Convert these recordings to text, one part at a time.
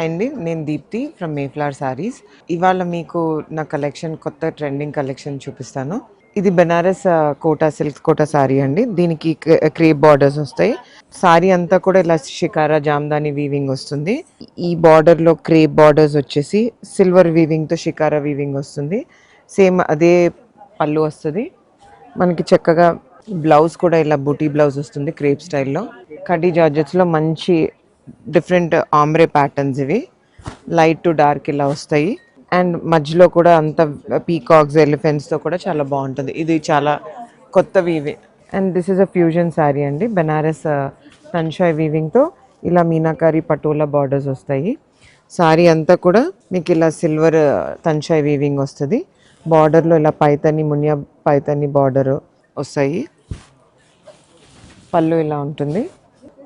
Hi అండి, నేను Deepti from Mayflower saris. ఇవాళ మీకు నా కలెక్షన్, కొత్త ట్రెండింగ్ కలెక్షన్ చూపిస్తాను. ఇది బెనారస్ కోటా సిల్క్ కోటా సారీ అండి. దీనికి క్రేప్ బార్డర్స్ వస్తాయి. సారీ అంతా కూడా ఇలా షికారా జామ్దాని వీవింగ్ వస్తుంది. ఈ బార్డర్లో క్రేప్ బార్డర్స్ వచ్చేసి సిల్వర్ వీవింగ్తో షికారా వీవింగ్ వస్తుంది. సేమ్ అదే పళ్ళు వస్తుంది మనకి. చక్కగా బ్లౌజ్ కూడా ఇలా బూటీ బ్లౌజ్ వస్తుంది క్రేప్ స్టైల్లో. కడ్డీ జార్జెట్స్లో మంచి డిఫరెంట్ ఆమ్రే ప్యాటర్న్స్. ఇవి లైట్ టు డార్క్ ఇలా వస్తాయి. అండ్ మధ్యలో కూడా అంత పీకాక్స్ ఎలిఫెంట్స్తో కూడా చాలా బాగుంటుంది. ఇది చాలా కొత్త weaving. And this is a fusion sari అండి. బెనారస్ తన్షాయ్ వీవింగ్తో ఇలా మీనాకారి పటోలా బార్డర్స్ వస్తాయి. శారీ అంతా కూడా మీకు ఇలా సిల్వర్ తన్షాయ్ వీవింగ్ వస్తుంది. బార్డర్లో ఇలా పైతని మునియా పైతని బార్డర్ వస్తాయి. పళ్ళు ఇలా ఉంటుంది.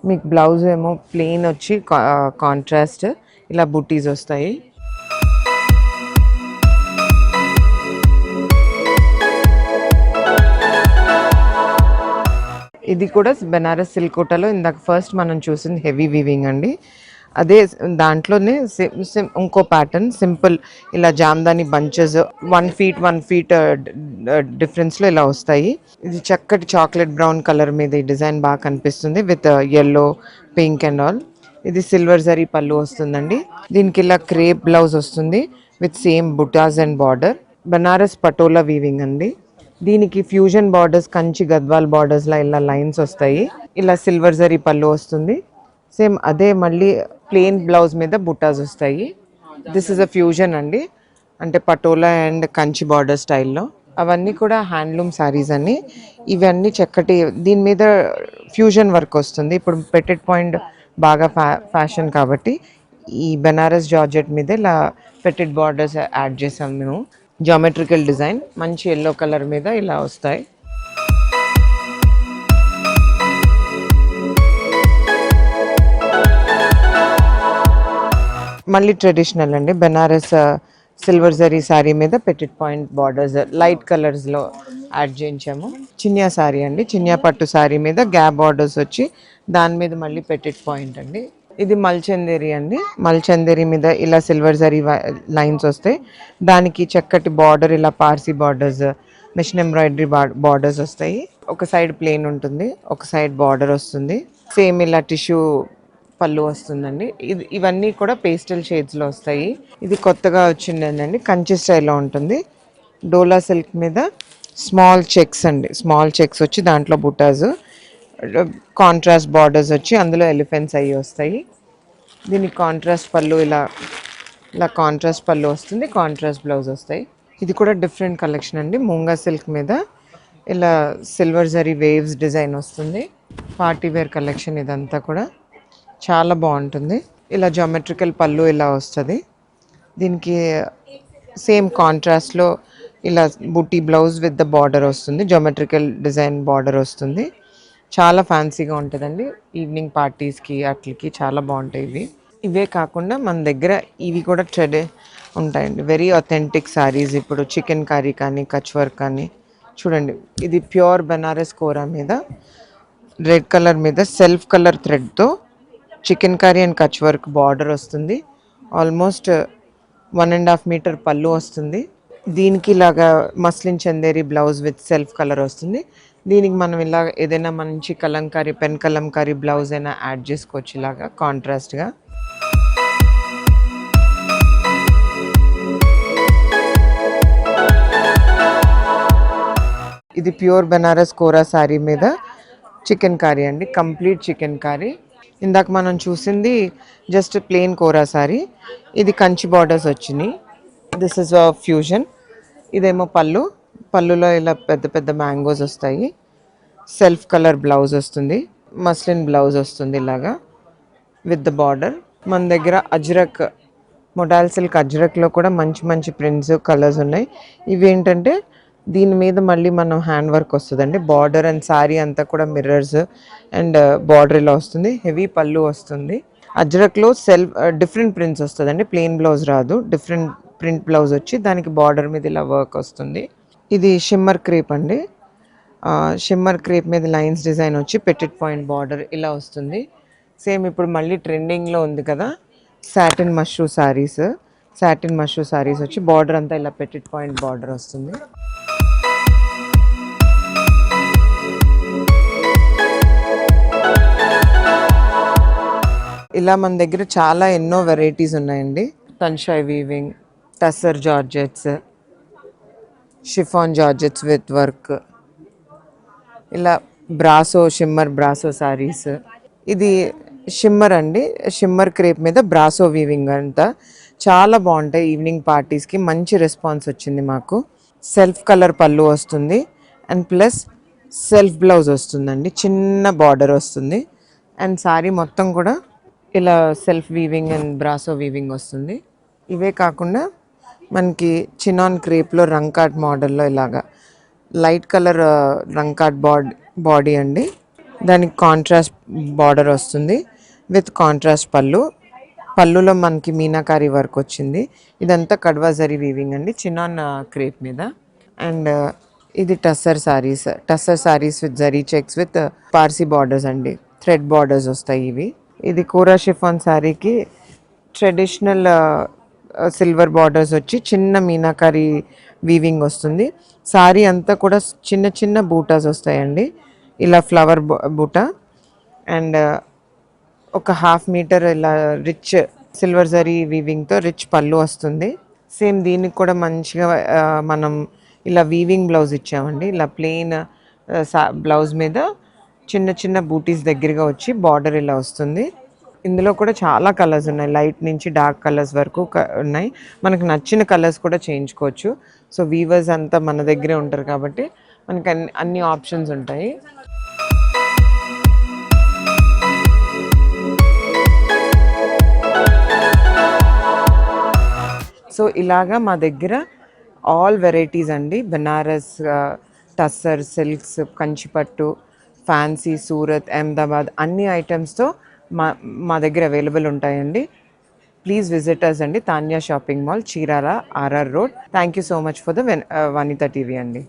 మీకు బ్లౌజ్ ఏమో ప్లెయిన్ వచ్చి కాంట్రాస్ట్ ఇలా బుటీస్ వస్తాయి. ఇది కూడా బెనారస్ సిల్క్ కోటాలో ఇందాక ఫస్ట్ మనం చూసింది హెవీ వీవింగ్ అండి. అదే దాంట్లోనే ఇంకో ప్యాటర్న్ సింపుల్ ఇలా జామ్దాని బంచెస్ 1 ఫీట్ డిఫరెన్స్లో ఇలా వస్తాయి. ఇది చక్కటి చాక్లెట్ బ్రౌన్ కలర్ మీద ఈ డిజైన్ బాగా కనిపిస్తుంది with yellow pink and all. ఇది సిల్వర్ జరీ పళ్ళు వస్తుందండి. దీనికి ఇలా క్రేప్ బ్లౌజ్ వస్తుంది with same butas and border. Banaras patola weaving అండి. దీనికి ఫ్యూజన్ బార్డర్స్, కంచి గద్వాల్ బార్డర్స్లా ఇలా లైన్స్ వస్తాయి. ఇలా సిల్వర్ జరీ పళ్ళు వస్తుంది. సేమ్ అదే మళ్ళీ ప్లెయిన్ బ్లౌజ్ మీద బుటాస్ వస్తాయి. దిస్ ఇస్ అ ఫ్యూజన్ అండి, అంటే పటోలా అండ్ కంచి బార్డర్ స్టైల్లో. అవన్నీ కూడా హ్యాండ్లూమ్ శారీస్ అన్ని. ఇవన్నీ చక్కటి దీని మీద ఫ్యూజన్ వర్క్ వస్తుంది. ఇప్పుడు పెటెడ్ పాయింట్ బాగా ఫ్యాషన్ కాబట్టి ఈ బెనారస్ జార్జెట్ మీద ఇలా పెటెడ్ బార్డర్స్ యాడ్ చేసాం మేము. జామెట్రికల్ డిజైన్ మంచి ఎల్లో కలర్ మీద ఇలా వస్తాయి. మళ్ళీ ట్రెడిషనల్ అండి. బెనారస్ సిల్వర్ జరీ శారీ మీద పెటెడ్ పాయింట్ బార్డర్స్ లైట్ కలర్స్లో యాడ్ చేయించాము. చిన్యా శారీ అండి. చిన్యా పట్టు శారీ మీద గ్యాప్ బార్డర్స్ వచ్చి దాని మీద మళ్ళీ పెటెడ్ పాయింట్ అండి. ఇది మల్చందేరి అండి. మల్చందేరి మీద ఇలా సిల్వర్ జరీ లైన్స్ వస్తాయి. దానికి చక్కటి బార్డర్ ఇలా Parsi borders, machine embroidery borders వస్తాయి. ఒక సైడ్ ప్లెయిన్ ఉంటుంది, ఒక సైడ్ బార్డర్ వస్తుంది. సేమ్ ఇలా టిష్యూ పళ్ళు వస్తుందండి. ఇవన్నీ కూడా పేస్టల్ షేడ్స్లో వస్తాయి. ఇది కొత్తగా వచ్చిందండి, కంచి స్టైల్లో ఉంటుంది. డోలా సిల్క్ మీద స్మాల్ చెక్స్ అండి. స్మాల్ చెక్స్ వచ్చి దాంట్లో బుటాస్, కాంట్రాస్ట్ బార్డర్స్ వచ్చి అందులో ఎలిఫెంట్స్ అయ్యి వస్తాయి. దీనికి కాంట్రాస్ట్ పళ్ళు ఇలా కాంట్రాస్ట్ పళ్ళు వస్తుంది, కాంట్రాస్ట్ బ్లౌజ్ వస్తాయి. ఇది కూడా డిఫరెంట్ కలెక్షన్ అండి. మూంగా సిల్క్ మీద ఇలా సిల్వర్ జరీ వేవ్స్ డిజైన్ వస్తుంది. పార్టీ వేర్ కలెక్షన్ ఇదంతా కూడా చాలా బాగుంటుంది. ఇలా జామెట్రికల్ పళ్ళు ఇలా వస్తుంది. దీనికి సేమ్ కాంట్రాస్ట్లో ఇలా బుటీ బ్లౌజ్ విత్ ద బార్డర్ వస్తుంది. జామెట్రికల్ డిజైన్ బార్డర్ వస్తుంది. చాలా ఫ్యాన్సీగా ఉంటుందండి. ఈవినింగ్ పార్టీస్కి అట్లకి చాలా బాగుంటాయి ఇవి. ఇవే కాకుండా మన దగ్గర ఇవి కూడా ఉంటాయండి, వెరీ అథెంటిక్ శారీస్. ఇప్పుడు చికెన్ కర్రీ కానీ, కచ్ వర్క్ కానీ చూడండి. ఇది ప్యూర్ బెనారస్ కోరా మీద రెడ్ కలర్ మీద సెల్ఫ్ కలర్ థ్రెడ్తో chikankari and Kutch work border వస్తుంది. ఆల్మోస్ట్ 1.5 మీటర్ పళ్ళు వస్తుంది. దీనికి ఇలాగా muslin Chanderi blouse with self colour వస్తుంది. దీనికి మనం ఇలా ఏదైనా మంచి కలంకారీ, పెన్ కలంకారీ బ్లౌజ్ అయినా యాడ్ చేసుకోవచ్చు ఇలాగా కాంట్రాస్ట్గా. ఇది ప్యూర్ బెనారస్ కోరా శారీ మీద చికెన్ కర్రీ అండి. Complete chikankari. ఇందాక మనం చూసింది జస్ట్ ప్లెయిన్ కోరా సారీ. ఇది కంచి బార్డర్స్ వచ్చినాయి. This is a fusion. ఇదేమో పళ్ళులో ఇలా పెద్ద పెద్ద మ్యాంగోస్ వస్తాయి. సెల్ఫ్ కలర్ బ్లౌజ్ వస్తుంది, మస్లిన్ బ్లౌజ్ వస్తుంది ఇలాగా విత్ ద బార్డర్. మన దగ్గర అజ్రక్, మొడాల్ సిల్క్ అజ్రక్లో కూడా మంచి మంచి ప్రింట్స్, కలర్స్ ఉన్నాయి. ఇవి ఏంటంటే దీని మీద మళ్ళీ మనం హ్యాండ్ వర్క్ వస్తుందండి. బార్డర్ అండ్ శారీ అంతా కూడా మిర్రర్స్ అండ్ బార్డర్ ఇలా వస్తుంది. హెవీ పళ్ళు వస్తుంది. అజ్రక్లో డిఫరెంట్ ప్రింట్స్ వస్తుందండి. ప్లెయిన్ బ్లౌజ్ రాదు, డిఫరెంట్ ప్రింట్ బ్లౌజ్ వచ్చి దానికి బార్డర్ మీద ఇలా వర్క్ వస్తుంది. ఇది షిమ్మర్ క్రేప్ అండి. షిమ్మర్ క్రేప్ మీద లైన్స్ డిజైన్ వచ్చి పెటెడ్ పాయింట్ బార్డర్ ఇలా వస్తుంది. సేమ్ ఇప్పుడు మళ్ళీ ట్రెండింగ్లో ఉంది కదా సాటిన్ మష్రూ సారీస్. సాటిన్ మష్రూ సారీస్ వచ్చి బార్డర్ అంతా ఇలా పెటిట్ పాయింట్ బార్డర్ వస్తుంది. ఇలా మన దగ్గర చాలా ఎన్నో వెరైటీస్ ఉన్నాయండి. Tanchoi weaving, tussar georgettes, chiffon georgettes with work, ఇలా బ్రాసో షిమ్మర్ బ్రాసో సారీస్. ఇది షిమ్మర్ అండి, షిమ్మర్ క్రేప్ మీద బ్రాసో వీవింగ్ అంతా చాలా బాగుంటాయి. ఈవినింగ్ పార్టీస్కి మంచి రెస్పాన్స్ వచ్చింది మాకు. సెల్ఫ్ కలర్ పళ్ళు వస్తుంది అండ్ ప్లస్ సెల్ఫ్ బ్లౌజ్ వస్తుందండి, చిన్న బార్డర్ వస్తుంది. అండ్ సారీ మొత్తం కూడా ఇలా self weaving and brasso weaving వస్తుంది. ఇవే కాకుండా మనకి చినాన్ క్రేప్లో రంకాట్ మోడల్లో ఇలాగా లైట్ కలర్ రంకాట్ బాడీ అండి, దానికి కాంట్రాస్ట్ బార్డర్ వస్తుంది విత్ కాంట్రాస్ట్ పళ్ళు. పళ్ళులో మనకి మీనాకారి వర్క్ వచ్చింది. ఇదంతా కడ్వా జరీ వీవింగ్ అండి, చినాన్ క్రేప్ మీద. అండ్ ఇది tussar saris, tussar saris with zari checks with Parsi borders అండి, థ్రెడ్ బార్డర్స్ వస్తాయి ఇవి. ఇది కూరా షిఫాన్ శారీకి ట్రెడిషనల్ సిల్వర్ బార్డర్స్ వచ్చి చిన్న మీనాకారి వీవింగ్ వస్తుంది. సారీ అంతా కూడా చిన్న చిన్న బూటాస్ వస్తాయండి, ఇలా ఫ్లవర్ బూటా. అండ్ ఒక 1/2 మీటర్ ఇలా రిచ్ సిల్వర్ జరీ వీవింగ్తో రిచ్ పళ్ళు వస్తుంది. సేమ్ దీనికి కూడా మంచిగా మనం ఇలా వీవింగ్ బ్లౌజ్ ఇచ్చామండి. ఇలా ప్లెయిన్ బ్లౌజ్ మీద చిన్న చిన్న బూటీస్ దగ్గరగా వచ్చి బార్డర్ ఇలా వస్తుంది. ఇందులో కూడా చాలా కలర్స్ ఉన్నాయి, లైట్ నుంచి డార్క్ కలర్స్ వరకు ఉన్నాయి. మనకు నచ్చిన కలర్స్ కూడా చేయించుకోవచ్చు. సో వీవర్స్ అంతా మన దగ్గరే ఉంటారు కాబట్టి మనకి అన్ని ఆప్షన్స్ ఉంటాయి. సో ఇలాగా మా దగ్గర ఆల్ వెరైటీస్ అండి, బెనారస్, టస్సర్, సిల్క్స్, కంచిపట్టు, ఫ్యాన్సీ, సూరత్, అహ్మదాబాద్ అన్ని ఐటమ్స్తో మా దగ్గర అవైలబుల్ ఉంటాయండి. ప్లీజ్ విజిట్ అస్ అండి, Tanya shopping mall, Chirala, RR road. Thank you so much for the Vanitha TV అండి.